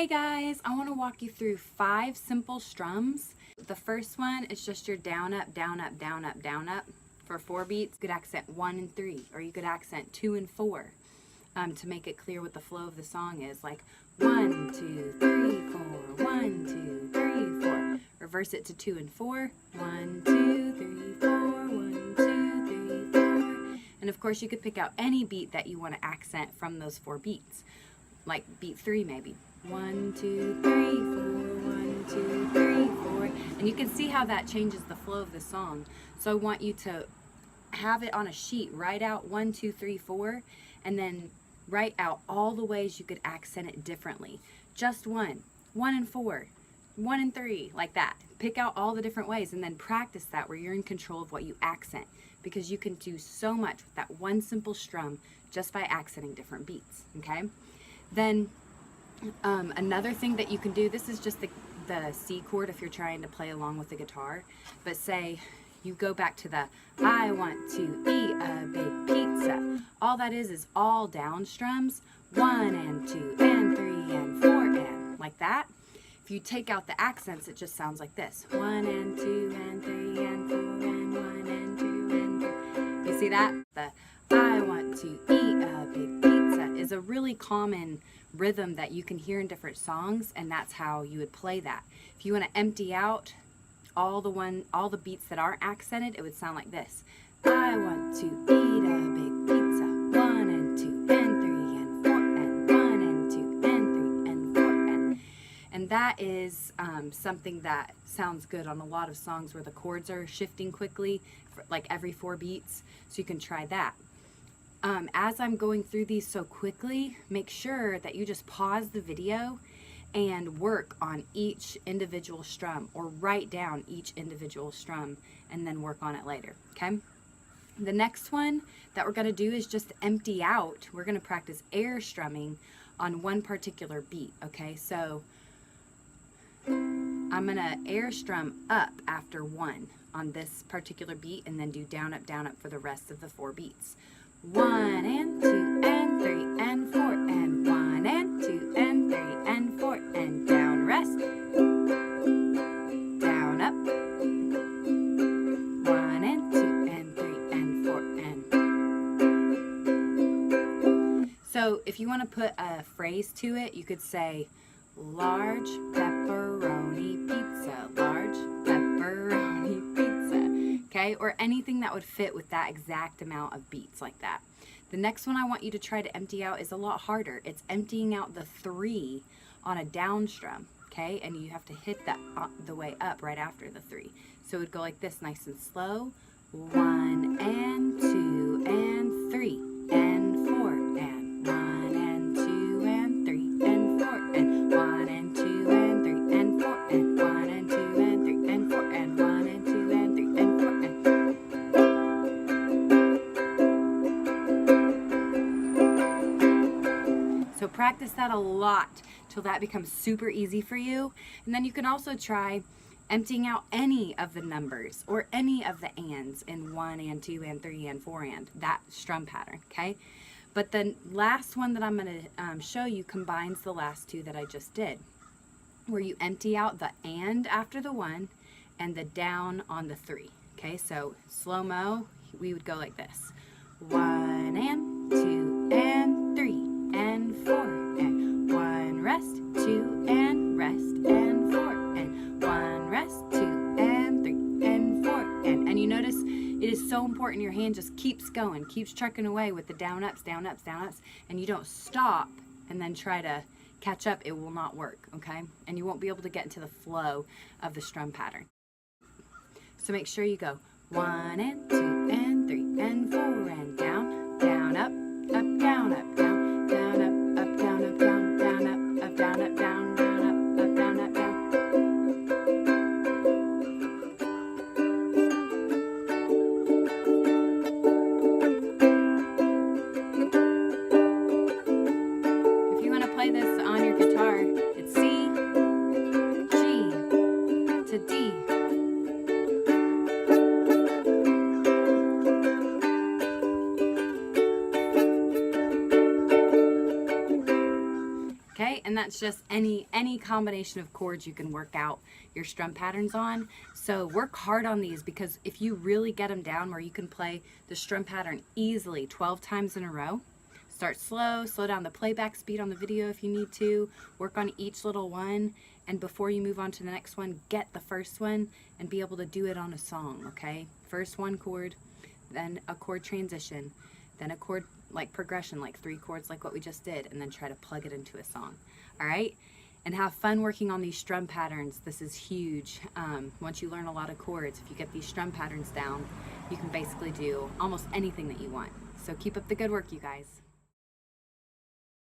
Hey guys, I want to walk you through 5 simple strums. The first one is just your down, up, down, up, down, up, down, up. For 4 beats, you could accent 1 and 3, or you could accent 2 and 4 to make it clear what the flow of the song is. Like 1, 2, 3, 4, 1, 2, 3, 4. Reverse it to 2 and 4. 1, 2, 3, 4, 1, 2, 3, 4. And of course, you could pick out any beat that you want to accent from those 4 beats. Like beat 3 maybe. 1, 2, 3, 4, 1, 2, 3, 4. And you can see how that changes the flow of the song. So I want you to have it on a sheet. Write out 1, 2, 3, 4, and then write out all the ways you could accent it differently. Just 1 and 4, 1 and 3, like that. Pick out all the different ways and then practice that where you're in control of what you accent, because you can do so much with that one simple strum just by accenting different beats, okay? Then another thing that you can do, this is just the C chord if you're trying to play along with the guitar, but say you go back to the I want to eat a big pizza. All that is all down strums, 1 and 2 and 3 and 4 and like that. If you take out the accents, it just sounds like this: 1 and 2 and 3 and 4 and 1 and 2 and 3. You see that? The I want to eat a big pizza is a really common rhythm that you can hear in different songs, and that's how you would play that. If you want to empty out all the beats that aren't accented, it would sound like this: I want to eat a big pizza, 1 and 2 and 3 and 4 and 1 and 2 and 3 and 4 and that is something that sounds good on a lot of songs where the chords are shifting quickly, like every 4 beats. So you can try that. As I'm going through these so quickly, make sure that you just pause the video and work on each individual strum, or write down each individual strum and then work on it later, okay? The next one that we're going to do is just empty out. We're going to practice air strumming on one particular beat, okay? So I'm going to air strum up after 1 on this particular beat and then do down, up for the rest of the 4 beats. 1 and 2 and 3 and 4 and 1 and 2 and 3 and 4 and down, rest, down, up, 1 and 2 and 3 and 4 and. So if you want to put a phrase to it, you could say large pepperoni pizza, large pepperoni pizza. Okay, or anything that would fit with that exact amount of beats like that. The next one I want you to try to empty out is a lot harder. It's emptying out the 3 on a down strum, okay? And you have to hit that the way up right after the 3. So it would go like this, nice and slow. 1 and 2 and 3 and 4 and 1 and 2 and 3 and 4 and 1 and 2 and 3 and 4 and 1 and 2 and 3 and 4 and 1 and 2 and 3 and 4 and. So practice that a lot till that becomes super easy for you. And then you can also try emptying out any of the numbers or any of the ands in 1 and 2 and 3 and 4 and that strum pattern, okay? But the last one that I'm going to show you combines the last 2 that I just did, where you empty out the and after the 1 and the down on the 3, okay? So slow-mo, we would go like this: 1 and 2 and 3 and 4 and 1 rest, 2 and rest and 4 and 1 rest, 2 and 3 and 4 and you notice it is so important your hand just keeps going, keeps trucking away with the down ups, down ups, down ups, and you don't stop and then try to catch up. It will not work, okay? And you won't be able to get into the flow of the strum pattern. So make sure you go 1 and 2 and 3 and 4 and down, down, up, down, up, down, down, up, down, up, down, down, up, down, up, down, down, up, down, up, down. If you want to play this on your guitar, it's C, G to D. that's just any combination of chords you can work out your strum patterns on. So work hard on these, because if you really get them down where you can play the strum pattern easily 12 times in a row, start slow, slow down the playback speed on the video if you need to, work on each little one, and before you move on to the next one, get the first one and be able to do it on a song, okay? First one chord, then a chord transition, then a chord like progression, like 3 chords like what we just did, and then try to plug it into a song, all right? And have fun working on these strum patterns. This is huge. Once you learn a lot of chords, if you get these strum patterns down, you can basically do almost anything that you want. So keep up the good work, you guys.